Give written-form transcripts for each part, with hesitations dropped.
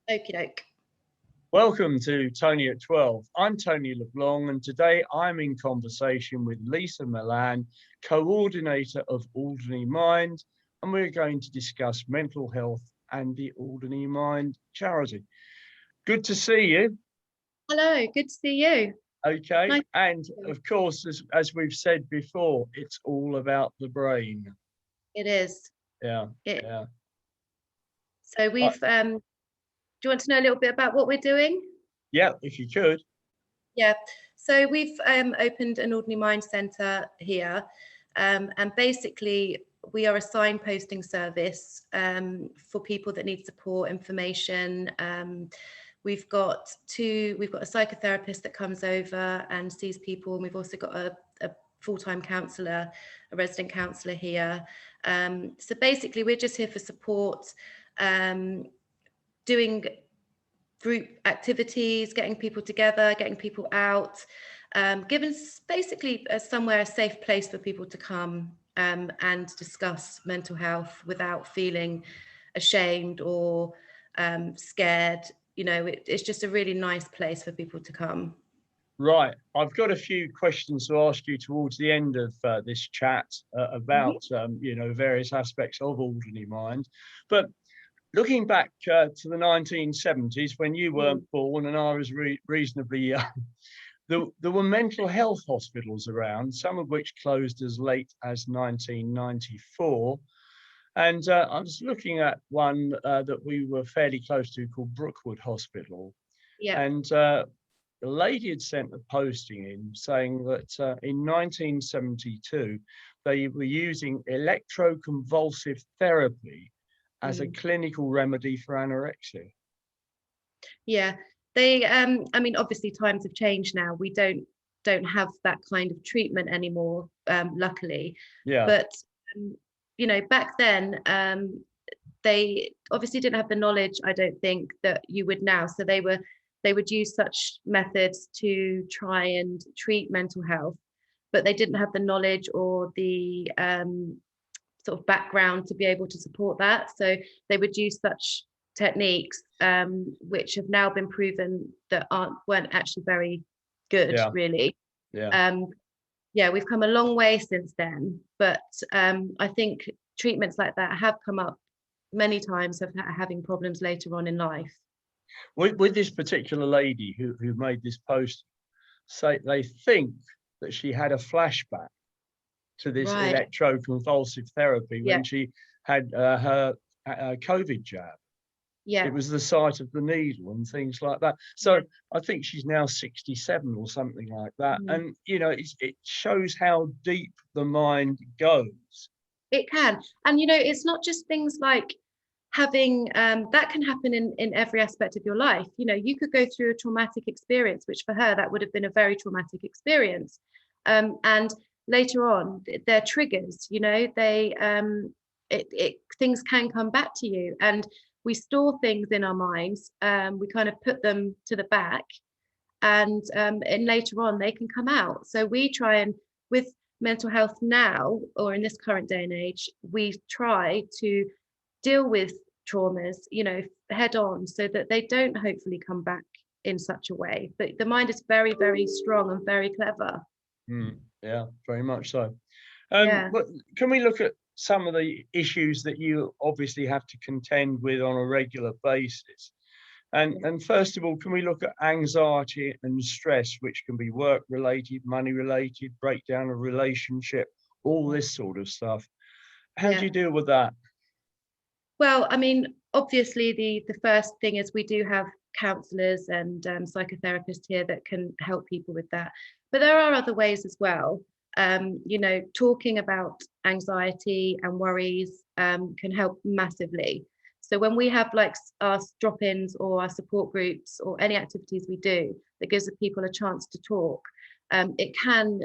Okie doke. Welcome to Tony at 12. I'm Tony LeBlanc, and today I'm in conversation with Lisa Millan, coordinator of Alderney Mind, and we're going to discuss mental health and the Alderney Mind charity. Good to see you. Hello, good to see you. Okay, Nice. and of course, as we've said before, it's all about the brain. It is. Yeah. So we've, do you want to know a little bit about what we're doing? Yeah, if you could. Yeah, so we've opened an Alderney Mind Centre here, and basically we are a signposting service for people that need support, information. We've got a psychotherapist that comes over and sees people, and we've also got a full-time counsellor, a resident counsellor here. So basically we're just here for support, doing group activities, getting people together, getting people out, giving basically a safe place for people to come and discuss mental health without feeling ashamed or scared. You know, it's just a really nice place for people to come. Right, I've got a few questions to ask you towards the end of this chat about various aspects of Alderney Mind, but looking back to the 1970s when you weren't born and I was reasonably young, there were mental health hospitals around, some of which closed as late as 1994. And I was looking at one that we were fairly close to called Brookwood Hospital. Yeah. And the lady had sent a posting in saying that in 1972, they were using electroconvulsive therapy as a clinical remedy for anorexia. Yeah, they I mean, obviously times have changed now. We don't have that kind of treatment anymore, luckily. Yeah. But you know, back then they obviously didn't have the knowledge, I don't think, that you would now. So they would use such methods to try and treat mental health, but they didn't have the knowledge or the sort of background to be able to support that. So they would use such techniques which have now been proven that weren't actually very good, really. Yeah, we've come a long way since then, but I think treatments like that have come up many times of having problems later on in life. With this particular lady who made this post, say they think that she had a flashback to this electroconvulsive therapy when she had her COVID jab. Yeah, it was the sight of the needle and things like that. So I think she's now 67 or something like that. And you know, it shows how deep the mind goes. It can. And you know, it's not just things like having that can happen in every aspect of your life. You know, you could go through a traumatic experience, which for her that would have been a very traumatic experience, and later on they're triggers. You know, things can come back to you, and we store things in our minds. We kind of put them to the back, and later on they can come out. So we try and, with mental health now, or in this current day and age, we try to deal with traumas, you know, head on, so that they don't hopefully come back in such a way. But the mind is very, very strong and very clever. Yeah, very much so. But can we look at some of the issues that you obviously have to contend with on a regular basis? And first of all, can we look at anxiety and stress, which can be work related, money related, breakdown of relationship, all this sort of stuff? How do you deal with that? Well, I mean, obviously the first thing is we do have counsellors and psychotherapists here that can help people with that. But there are other ways as well. You know, talking about anxiety and worries can help massively. So when we have like our drop-ins or our support groups or any activities we do that gives the people a chance to talk, it can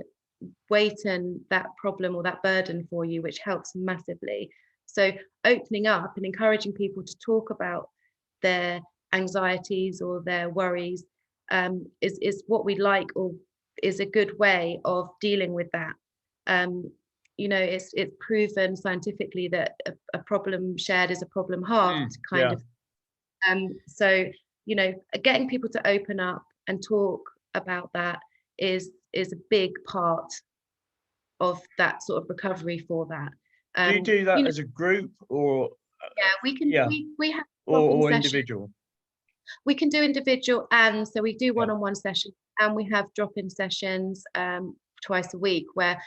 weighten that problem or that burden for you, which helps massively. So opening up and encouraging people to talk about their anxieties or their worries is what we like, or is a good way of dealing with that. You know, it's proven scientifically that a problem shared is a problem halved, kind of. So, you know, getting people to open up and talk about that is a big part of that sort of recovery for that. Do you do that You know, as a group, or yeah, we can, yeah, we have drop-in or sessions. individual? We can do individual, and so we do Yeah. one-on-one sessions, and we have drop-in sessions twice a week where,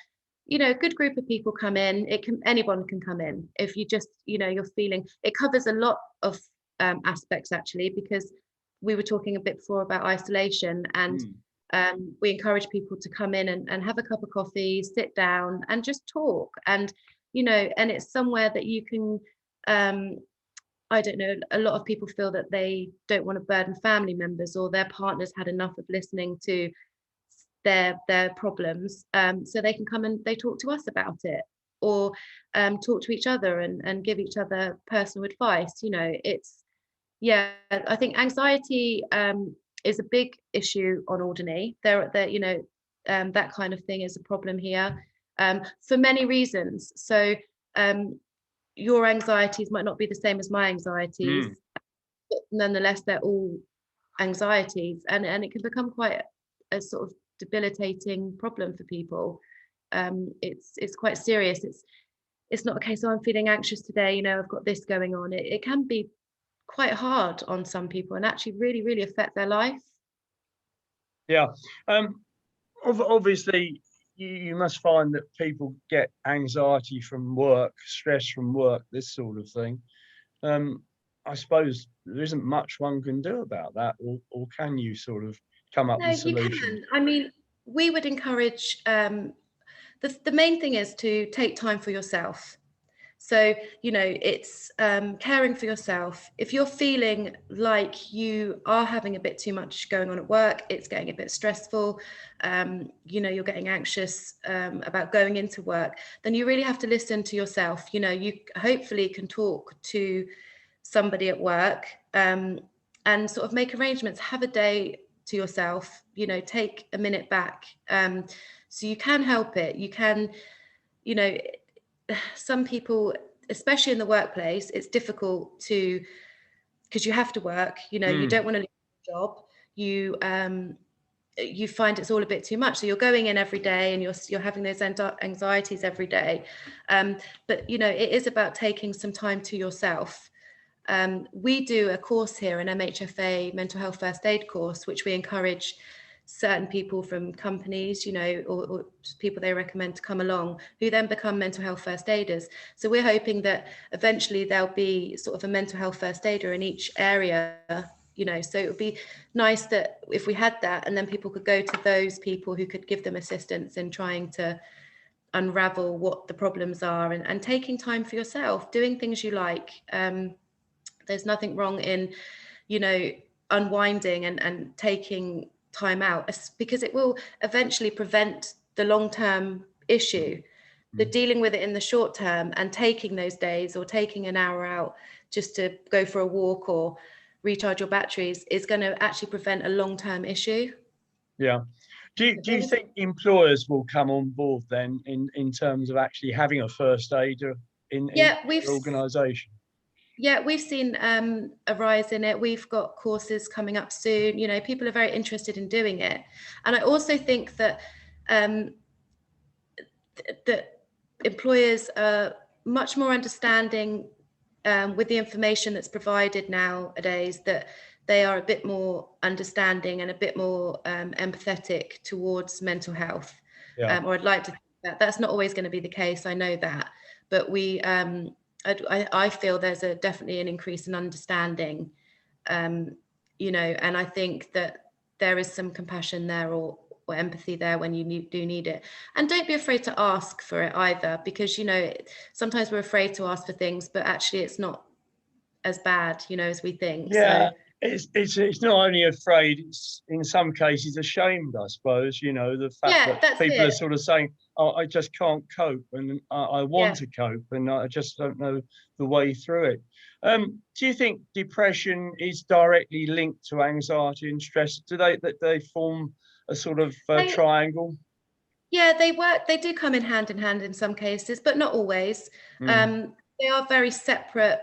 you know, a good group of people come in. Anyone can come in if you just, you know, you're feeling. It covers a lot of aspects actually, because we were talking a bit before about isolation, and we encourage people to come in and have a cup of coffee, sit down and just talk. And, you know, and it's somewhere that you can, I don't know, a lot of people feel that they don't want to burden family members, or their partners had enough of listening to their problems, so they can come and they talk to us about it, or talk to each other and give each other personal advice. You know, it's, yeah, I think anxiety is a big issue on Alderney. There, you know, that kind of thing is a problem here, for many reasons. So your anxieties might not be the same as my anxieties, but nonetheless they're all anxieties, and it can become quite a sort of debilitating problem for people. It's quite serious. It's not a case of, I'm feeling anxious today, you know, I've got this going on. It can be quite hard on some people and actually really affect their life. Yeah. Obviously, you must find that people get anxiety from work, stress from work, this sort of thing. I suppose there isn't much one can do about that, or can you sort of come up No, with you solutions? can. I mean, we would encourage, the main thing is to take time for yourself. So, you know, it's caring for yourself. If you're feeling like you are having a bit too much going on at work, it's getting a bit stressful, you know, you're getting anxious about going into work, then you really have to listen to yourself. You know, you hopefully can talk to somebody at work, and sort of make arrangements, have a day to yourself, you know, take a minute back, so you can help it. You can, you know, some people, especially in the workplace, it's difficult to, because you have to work, you know, you don't want to lose your job, you find it's all a bit too much, so you're going in every day and you're having those anxieties every day, but you know, it is about taking some time to yourself. We do a course here, an MHFA mental health first aid course, which we encourage certain people from companies, you know, or people they recommend to come along, who then become mental health first aiders. So we're hoping that eventually there'll be sort of a mental health first aider in each area, you know. So it would be nice that if we had that, and then people could go to those people who could give them assistance in trying to unravel what the problems are, and taking time for yourself, doing things you like. There's nothing wrong in, you know, unwinding and taking time out, because it will eventually prevent the long-term issue. The dealing with it in the short term and taking those days or taking an hour out just to go for a walk or recharge your batteries is going to actually prevent a long-term issue. Yeah. Do you think employers will come on board then in terms of actually having a first aider in Yeah, their organisation? Yeah, we've seen a rise in it. We've got courses coming up soon. You know, people are very interested in doing it, and I also think that that employers are much more understanding with the information that's provided nowadays. That they are a bit more understanding and a bit more empathetic towards mental health. Yeah. Or I'd like to think that that's not always going to be the case. I know that, but I feel there's definitely an increase in understanding, you know, and I think that there is some compassion there, or empathy there when you do need it. And don't be afraid to ask for it either, because, you know, sometimes we're afraid to ask for things, but actually it's not as bad, you know, as we think. Yeah, So it's not only afraid, it's in some cases ashamed, I suppose, you know, the fact yeah, that that's people are it. sort of saying, oh, I just can't cope, and I Yeah. want to cope and I just don't know the way through it. Do you think depression is directly linked to anxiety and stress? Do they form a sort of They, triangle? yeah, they do come in hand in some cases, but not always. Mm, They are very separate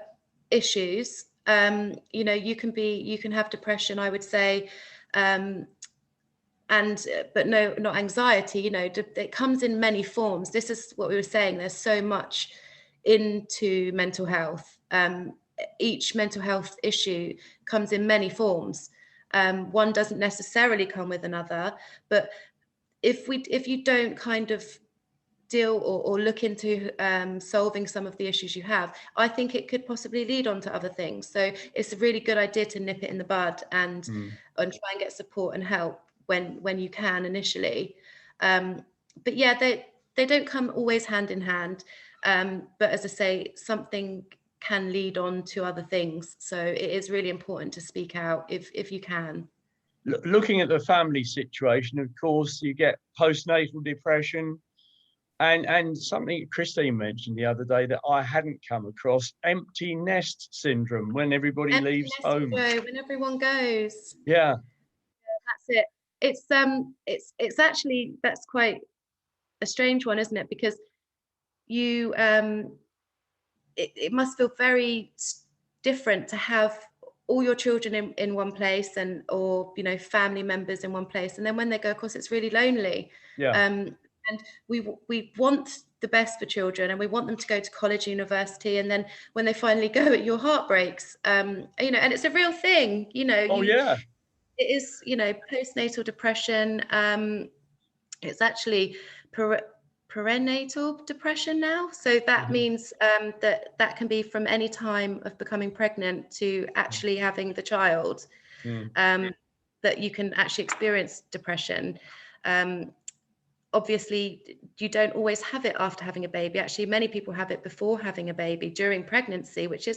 issues. You know, you can have depression, I would say, but no, not anxiety. You know, it comes in many forms. This is what we were saying. There's so much into mental health. Each mental health issue comes in many forms. One doesn't necessarily come with another, but if you don't kind of deal or look into solving some of the issues you have, I think it could possibly lead on to other things. So it's a really good idea to nip it in the bud and try and get support and help when you can initially. But yeah, they don't come always hand in hand. But as I say, something can lead on to other things. So it is really important to speak out if you can. Looking at the family situation, of course, you get postnatal depression, and something Christine mentioned the other day that I hadn't come across: empty nest syndrome, when everybody Empty leaves nest home. syndrome, when everyone goes. Yeah. That's it. It's actually, that's quite a strange one, isn't it? Because you it must feel very different to have all your children in one place, and or you know, family members in one place, and then when they go, of course it's really lonely. Yeah. And we want the best for children, and we want them to go to college, university, and then when they finally go, your heart breaks. You know, and it's a real thing, you know. Oh yeah. It is, you know, postnatal depression. It's actually perinatal depression now. So that means that can be from any time of becoming pregnant to actually having the child, that you can actually experience depression. Obviously, you don't always have it after having a baby. Actually, many people have it before having a baby, during pregnancy, which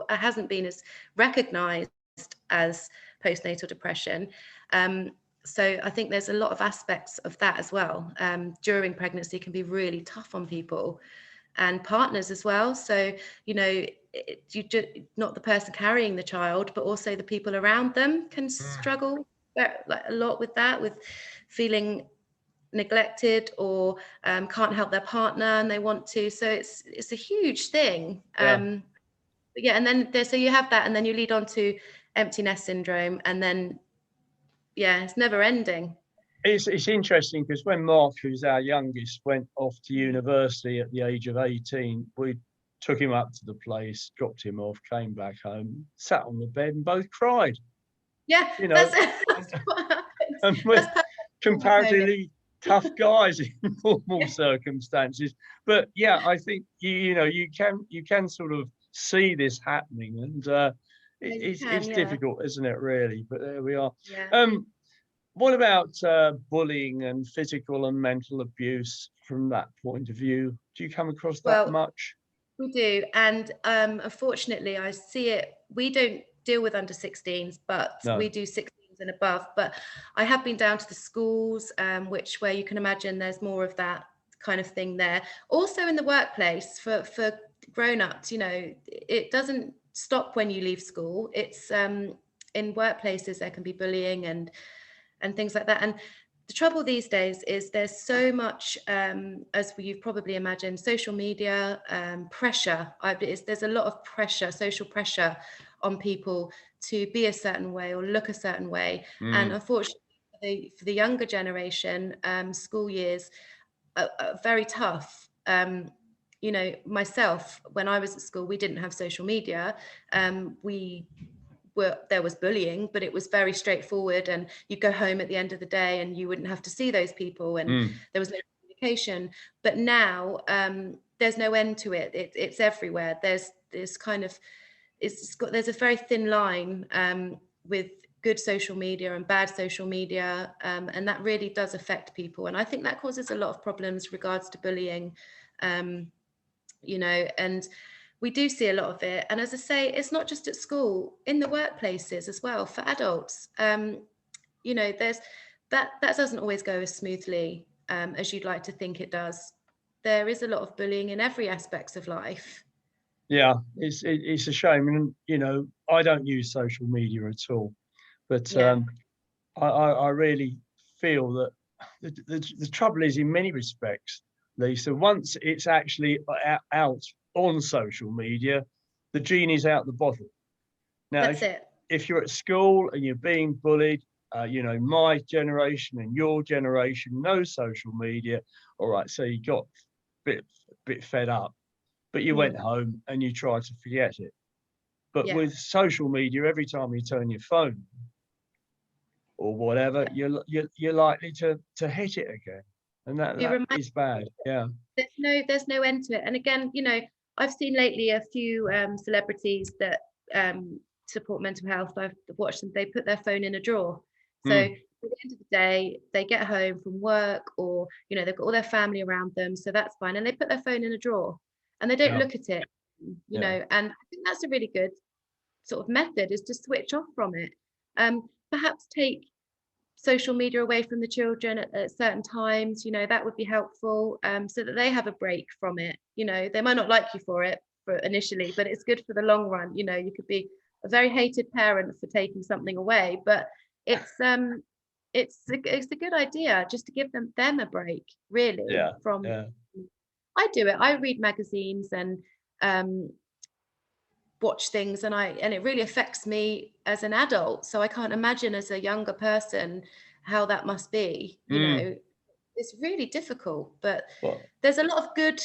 hasn't been as recognized as postnatal depression. So I think there's a lot of aspects of that as well. During pregnancy can be really tough on people and partners as well. So, you know, not the person carrying the child, but also the people around them can struggle like a lot with that, with feeling neglected, or can't help their partner and they want to. So it's a huge thing. Yeah. But yeah, and then so you have that, and then you lead on to empty nest syndrome, and then yeah, it's never ending. It's interesting because when Mark, who's our youngest, went off to university at the age of 18, we took him up to the place, dropped him off, came back home, sat on the bed and both cried. Yeah, You know, that's what happens. and we're That's comparatively tough guys in normal circumstances. But yeah, I think you know you can sort of see this happening, and it's yeah. difficult, isn't it? Really, but there we are. Yeah. What about bullying and physical and mental abuse from that point of view? Do you come across that Well, much? we do, and unfortunately, I see it. We don't deal with under 16s, but No. we do 16s and above. But I have been down to the schools, where you can imagine there's more of that kind of thing there. Also in the workplace for grown-ups, you know, it doesn't stop when you leave school. It's in workplaces there can be bullying and things like that. And the trouble these days is there's so much, as you've probably imagined, social media pressure. There's a lot of pressure, social pressure on people to be a certain way or look a certain way. And unfortunately, for the younger generation, school years are very tough. You know, myself, when I was at school, we didn't have social media. There was bullying, but it was very straightforward, and you'd go home at the end of the day and you wouldn't have to see those people, and there was no communication. But now there's no end to it. It's everywhere. There's kind of there's a very thin line with good social media and bad social media, and that really does affect people, and I think that causes a lot of problems regards to bullying, you know, and we do see a lot of it. And as I say, it's not just at school, in the workplaces as well for adults. You know, there's that doesn't always go as smoothly as you'd like to think it does. There is a lot of bullying in every aspects of life. Yeah, it's a shame, and you know I don't use social media at all, but Yeah. I really feel that the trouble is, in many respects, Lisa, once it's actually out on social media, the genie's out the bottle. Now, That's it. if you're at school and you're being bullied, you know, my generation and your generation, no social media. All right, so you got a bit fed up, but you went home and you tried to forget it. But Yeah. with social media, every time you turn your phone or whatever, you're likely to hit it again, and that is bad. Yeah. There's no end to it. And again, you know, I've seen lately a few celebrities that support mental health. I've watched them, they put their phone in a drawer. So Mm. at the end of the day, they get home from work, or, you know, they've got all their family around them, so that's fine. And they put their phone in a drawer and they don't Yeah. look at it, you know, and I think that's a really good sort of method, is to switch off from it. Perhaps take social media away from the children at certain times, you know, that would be helpful, so that they have a break from it. You know, they might not like you for it for initially, but it's good for the long run. You know, you could be a very hated parent for taking something away, but it's a good idea just to give them a break, really, Yeah. from. Yeah. I do it. I read magazines and watch things, and it really affects me as an adult, so I can't imagine as a younger person how that must be. You Mm. know, it's really difficult, but Well, there's a lot of good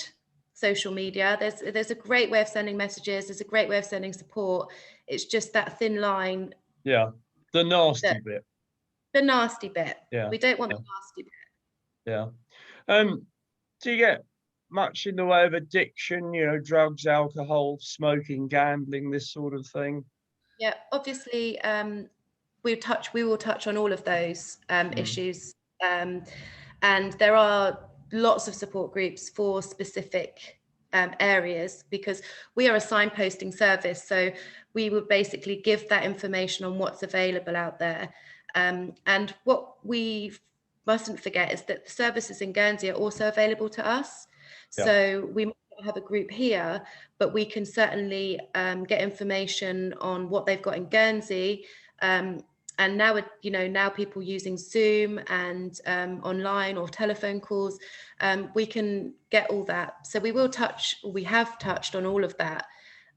social media. There's a great way of sending messages, there's a great way of sending support. It's just that thin line, yeah. The nasty that bit. the nasty bit. Yeah. We don't want Yeah. the nasty bit. Yeah. Do you get much in the way of addiction, you know, drugs, alcohol, smoking, gambling, this sort of thing? Yeah, obviously, we will touch on all of those Mm. issues, and there are lots of support groups for specific areas, because we are a signposting service, so we would basically give that information on what's available out there, and what we mustn't forget is that the services in Guernsey are also available to us. Yeah. So we might not have a group here, but we can certainly get information on what they've got in Guernsey. And now, you know, now people using Zoom and online or telephone calls, we can get all that. So we have touched on all of that.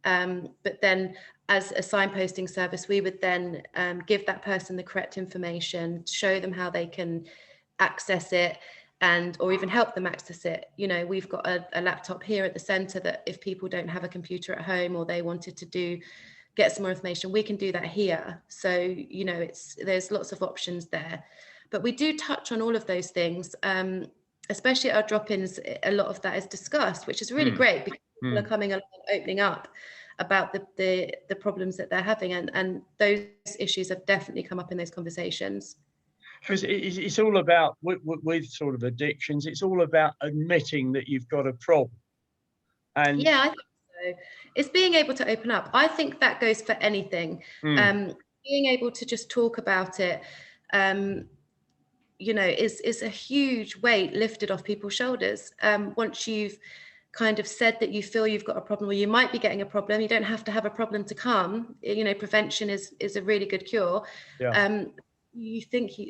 But then, as a signposting service, we would then give that person the correct information, show them how they can access it, and or even help them access it. You know, we've got a laptop here at the centre that if people don't have a computer at home, or they wanted to get some more information, we can do that here. So, you know, there's lots of options there. But we do touch on all of those things, especially at our drop-ins. A lot of that is discussed, which is really Mm. great, because people Mm. are coming along and opening up about the problems that they're having, and those issues have definitely come up in those conversations. Because it's all about, with sort of addictions, it's all about admitting that you've got a problem. And Yeah, I think so. It's being able to open up. I think that goes for anything. mm, Being able to just talk about it, you know, is a huge weight lifted off people's shoulders. Once you've kind of said that you feel you've got a problem, or you might be getting a problem, you don't have to have a problem to come. You know, prevention is a really good cure. yeah, You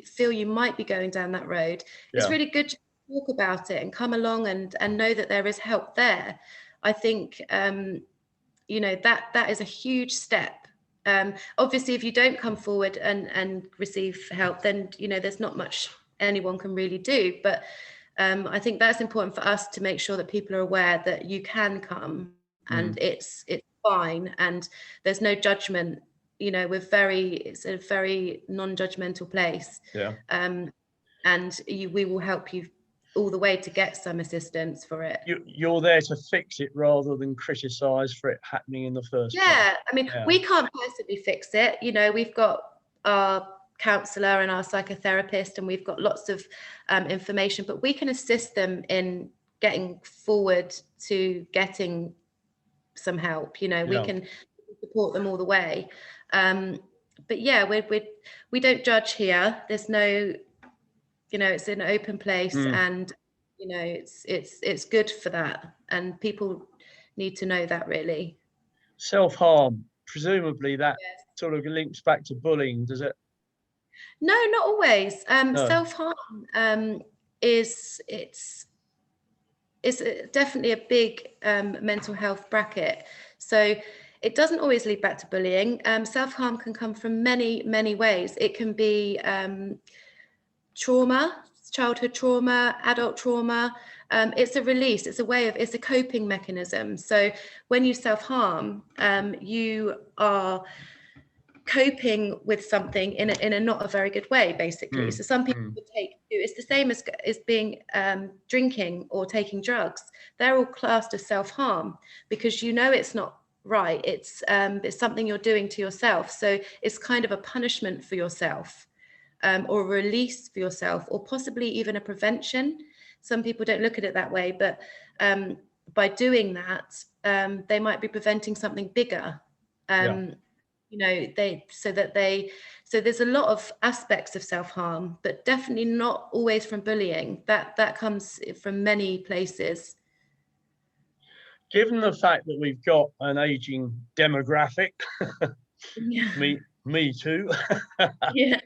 feel you might be going down that road. It's yeah, really good to talk about it and come along and know that there is help there. I think you know, that is a huge step. Obviously, if you don't come forward and receive help, then, you know, there's not much anyone can really do. But I think that's important for us to make sure that people are aware that you can come, and mm, it's fine, and there's no judgment. You know, it's a very non-judgmental place, yeah. and we will help you all the way to get some assistance for it. You're there to fix it rather than criticize for it happening in the first place. Yeah, I mean, Yeah, we can't possibly fix it. You know, we've got our counsellor and our psychotherapist, and we've got lots of information, but we can assist them in getting forward to getting some help. You know, we yeah. can support them all the way. But yeah, we don't judge here. There's no, you know, it's an open place, Mm. and you know, it's good for that, and people need to know that, really. Self-harm, presumably that sort of links back to bullying, does it? No, not always. No. Self-harm is definitely a big mental health bracket. So it doesn't always lead back to bullying. Self-harm can come from many ways. It can be trauma, childhood trauma, adult trauma. It's a release, it's a way of, it's a coping mechanism. So when you self-harm, you are coping with something in a not a very good way, basically. So some people would take, it's the same as being drinking or taking drugs. They're all classed as self-harm because you know it's not right. It's something you're doing to yourself. So it's kind of a punishment for yourself, or a release for yourself, or possibly even a prevention. Some people don't look at it that way, but by doing that, they might be preventing something bigger. You know, so there's a lot of aspects of self-harm, but definitely not always from bullying. That comes from many places. Given the fact that we've got an aging demographic, Yeah. me too. Yeah.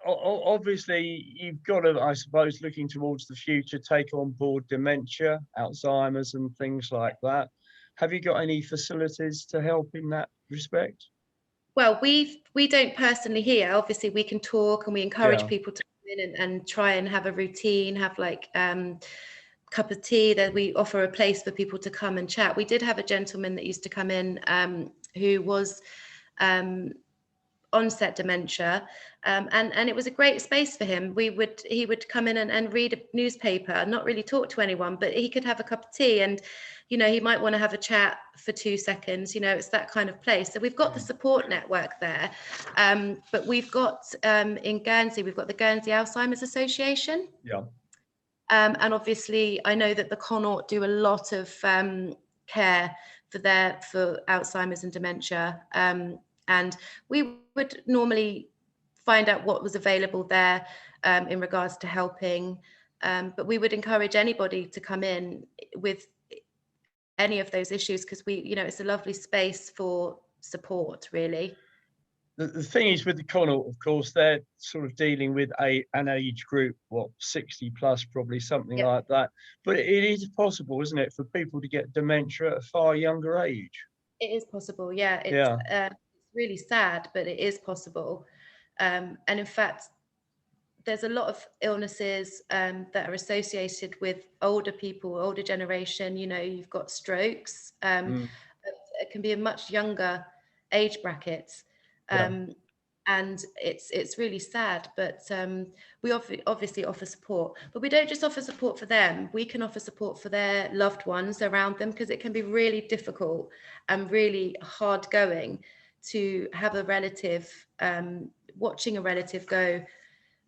Obviously, you've got to, I suppose, looking towards the future, take on board dementia, Alzheimer's, and things like that. Have you got any facilities to help in that respect? Well, we don't personally here. Obviously, we can talk and we encourage people to come in and try and have a routine, have like cup of tea. That we offer a place for people to come and chat. We did have a gentleman that used to come in who was onset dementia, and it was a great space for him. He would come in and read a newspaper, not really talk to anyone, but he could have a cup of tea, and you know, he might want to have a chat for 2 seconds. You know, it's that kind of place. So we've got the support network there, but we've got in Guernsey, we've got the Guernsey Alzheimer's Association. And obviously I know that the Connaught do a lot of care for Alzheimer's and dementia, and we would normally find out what was available there in regards to helping, but we would encourage anybody to come in with any of those issues, because you know, it's a lovely space for support, really. The thing is with the Connaught, of course, they're sort of dealing with an age group, 60 plus, probably something like that. But it is possible, isn't it, for people to get dementia at a far younger age? It is possible, yeah. It's really sad, but it is possible. And in fact, there's a lot of illnesses that are associated with older people, older generation. You know, you've got strokes. It can be a much younger age bracket. And it's really sad, but we obviously offer support, but we don't just offer support for them. We can offer support for their loved ones around them, because it can be really difficult and really hard going to have a relative, watching a relative go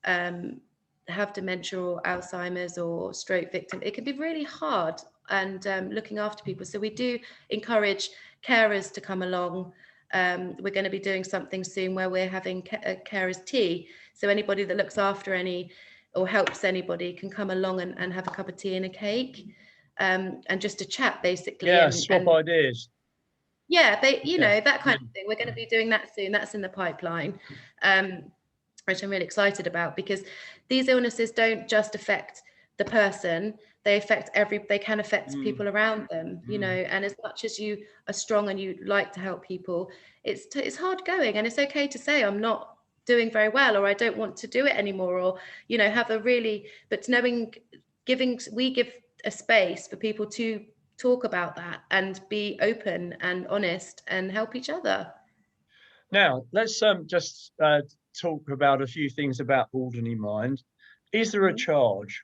have dementia or Alzheimer's or stroke victim. It can be really hard, and looking after people. So we do encourage carers to come along. We're going to be doing something soon where we're having carers tea. So anybody that looks after any or helps anybody can come along and have a cup of tea and a cake, and just to chat, basically. Yeah, swap ideas. Yeah, you know, that kind of thing. We're going to be doing that soon. That's in the pipeline, which I'm really excited about, because these illnesses don't just affect the person, they can affect people around them, you know. And as much as you are strong and you like to help people, it's hard going, and it's okay to say, I'm not doing very well, or I don't want to do it anymore, or, you know, but we give a space for people to talk about that and be open and honest and help each other. Now, let's just talk about a few things about Alderney Mind. Is there a charge?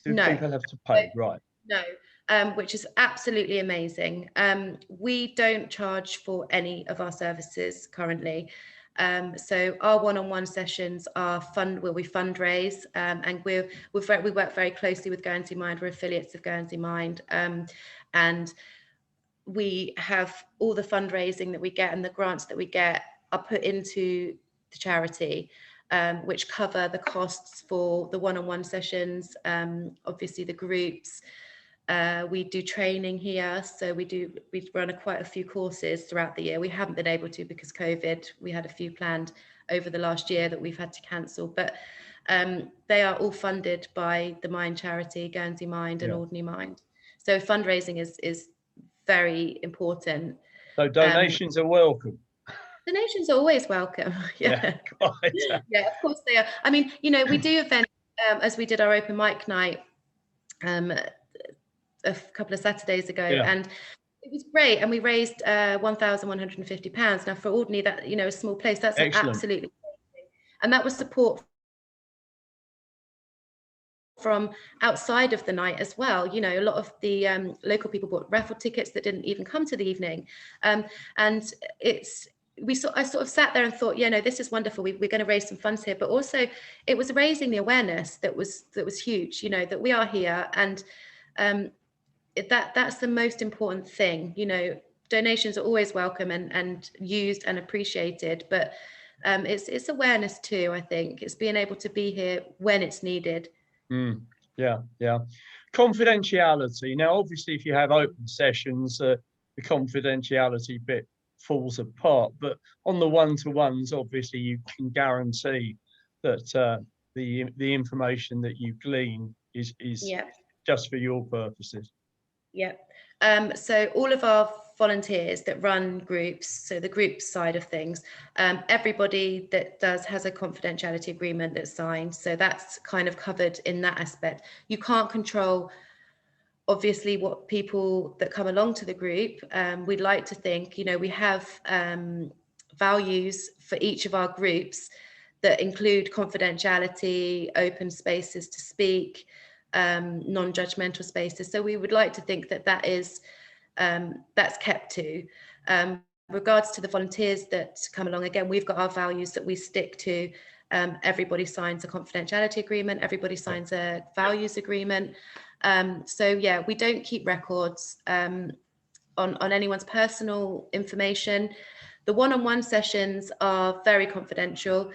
Do people have to pay? Right. No, which is absolutely amazing. We don't charge for any of our services currently. So our one-on-one sessions are where we fundraise, and we work very closely with Guernsey Mind. We're affiliates of Guernsey Mind, and we have all the fundraising that we get and the grants that we get are put into the charity, which cover the costs for the one-on-one sessions, obviously the groups. We do training here, so we run quite a few courses throughout the year. We haven't been able to because COVID. We had a few planned over the last year that we've had to cancel, but they are all funded by the Mind charity, Guernsey Mind and Alderney Mind. So fundraising is very important. So donations are welcome. Donations are always welcome. Yeah, quite. Yeah, of course they are. I mean, you know, we do events as we did our open mic night a couple of Saturdays ago, and it was great. And we raised £1,150. Now for Alderney, that, you know, a small place, that's absolutely amazing. And that was support from outside of the night as well. You know, a lot of the local people bought raffle tickets that didn't even come to the evening, and I sort of sat there and thought, yeah, no, this is wonderful. We're going to raise some funds here, but also it was raising the awareness that was huge. You know, that we are here, and that's the most important thing. You know, donations are always welcome and used and appreciated, but it's awareness too. I think it's being able to be here when it's needed. Yeah. Confidentiality. Now, obviously, if you have open sessions, the confidentiality bit falls apart. But on the one-to-ones, obviously, you can guarantee that the information that you glean is just for your purposes. Yeah. So all of our volunteers that run groups, so the group side of things, everybody that has a confidentiality agreement that's signed. So that's kind of covered in that aspect. You can't control, obviously, what people that come along to the group. We'd like to think, you know, we have values for each of our groups that include confidentiality, open spaces to speak, non-judgmental spaces. So we would like to think that that is that's kept to. Regards to the volunteers that come along, again, we've got our values that we stick to. Everybody signs a confidentiality agreement. Everybody signs a values agreement. So yeah, we don't keep records on anyone's personal information. The one-on-one sessions are very confidential.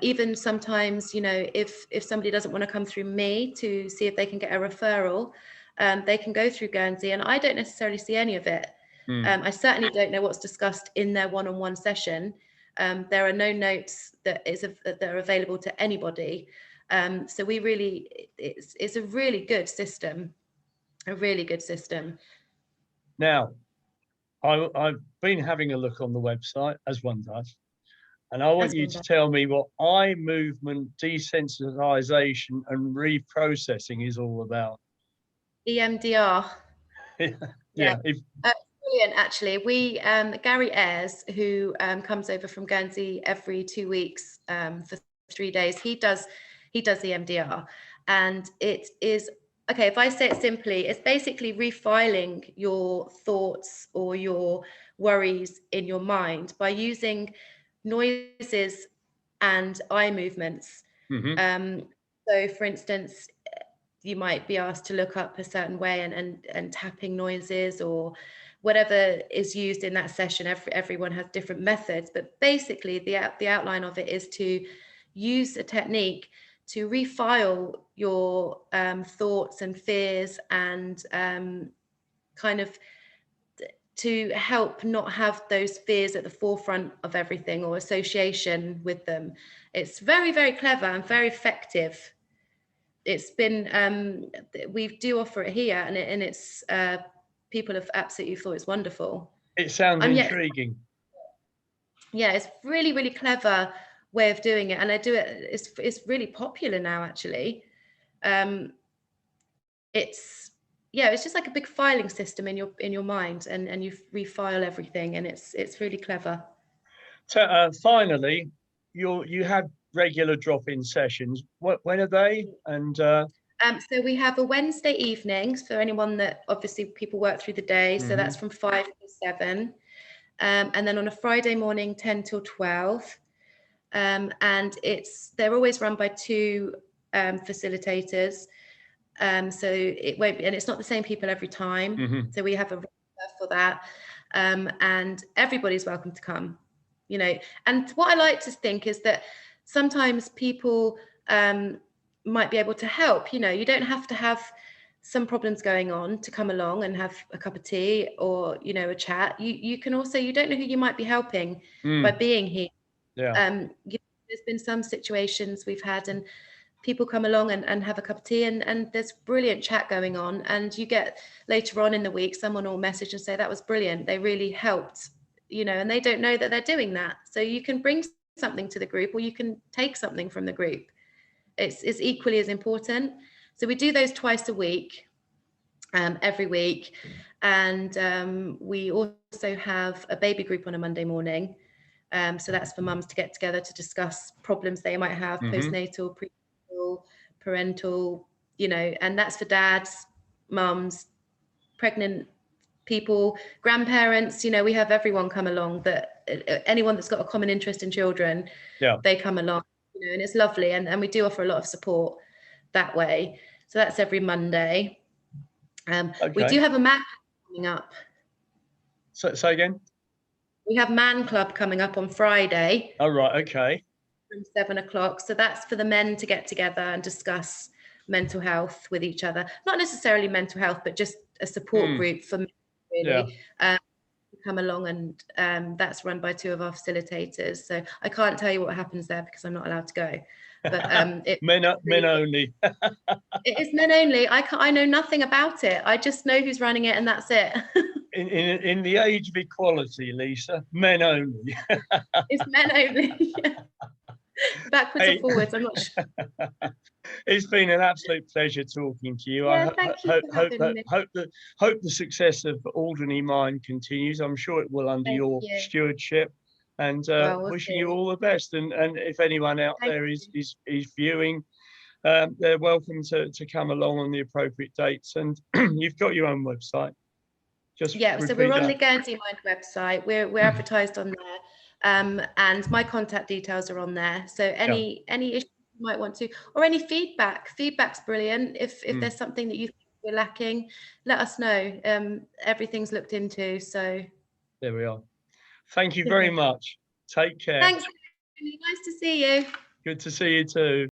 Even sometimes, you know, if somebody doesn't want to come through me to see if they can get a referral, they can go through Guernsey, and I don't necessarily see any of it. I certainly don't know what's discussed in their one-on-one session. There are no notes that are available to anybody. So we really, it's a really good system, Now, I've been having a look on the website, as one does, and I want you to tell me what eye movement desensitization and reprocessing is all about. EMDR. Yeah. Brilliant, actually. We Gary Ayres, who comes over from Guernsey every 2 weeks for 3 days, he does EMDR, and it is, okay, if I say it simply, it's basically refiling your thoughts or your worries in your mind by using noises and eye movements. So for instance, you might be asked to look up a certain way, and tapping noises or whatever is used in that session. Everyone has different methods, but basically the outline of it is to use a technique to refile your thoughts and fears, and kind of to help not have those fears at the forefront of everything or association with them. It's very, very clever and very effective. It's been we do offer it here, and it's people have absolutely thought it's wonderful. It sounds intriguing. Yeah, it's really, really clever way of doing it, and I do it. It's really popular now, actually. It's just like a big filing system in your mind, and you refile everything, and it's really clever. So finally, you have regular drop-in sessions. When are they? And so we have a Wednesday evening for anyone that, obviously, people work through the day, so that's from 5 to 7, and then on a Friday morning 10 till 12, and they're always run by 2 facilitators, so it won't be, and it's not the same people every time. So we have a reserve for that, and everybody's welcome to come, you know. And what I like to think is that sometimes people might be able to help. You know, you don't have to have some problems going on to come along and have a cup of tea or, you know, a chat. You can also, you don't know who you might be helping by being here. There's been some situations we've had, and people come along and have a cup of tea, and there's brilliant chat going on, and you get later on in the week someone will message and say that was brilliant, they really helped, you know, and they don't know that they're doing that. So you can bring something to the group, or you can take something from the group. It's equally as important. So we do those twice a week, every week, and we also have a baby group on a Monday morning. So that's for mums to get together to discuss problems they might have, postnatal, prenatal, parental, you know, and that's for dads, mums, pregnant people, grandparents, you know, we have everyone come along, that anyone that's got a common interest in children, they come along, you know, and it's lovely. And we do offer a lot of support that way. So that's every Monday. We do have a man coming up. So say again? We have Man Club coming up on Friday. Oh, right, okay. From 7 o'clock. So that's for the men to get together and discuss mental health with each other. Not necessarily mental health, but just a support group for men, really. Come along, and that's run by 2 of our facilitators. So I can't tell you what happens there because I'm not allowed to go. But men only. It is men only. I know nothing about it. I just know who's running it, and that's it. in the age of equality, Lisa, men only. It's men only. Backwards or forwards, I'm not sure. It's been an absolute pleasure talking to you. Yeah, thank you for having me. Hope the success of Alderney Mind continues. I'm sure it will under your stewardship. And wishing you all the best. And if anyone out there is viewing, they're welcome to come along on the appropriate dates. And you've got your own website. So we're on the Guernsey Mind website. We're advertised on there, and my contact details are on there. So any issues you might want to, or any feedback's brilliant. If there's something that you think we're lacking, let us know. Everything's looked into. So there we are. Thank you very much. Take care. Thanks. Nice to see you. Good to see you too.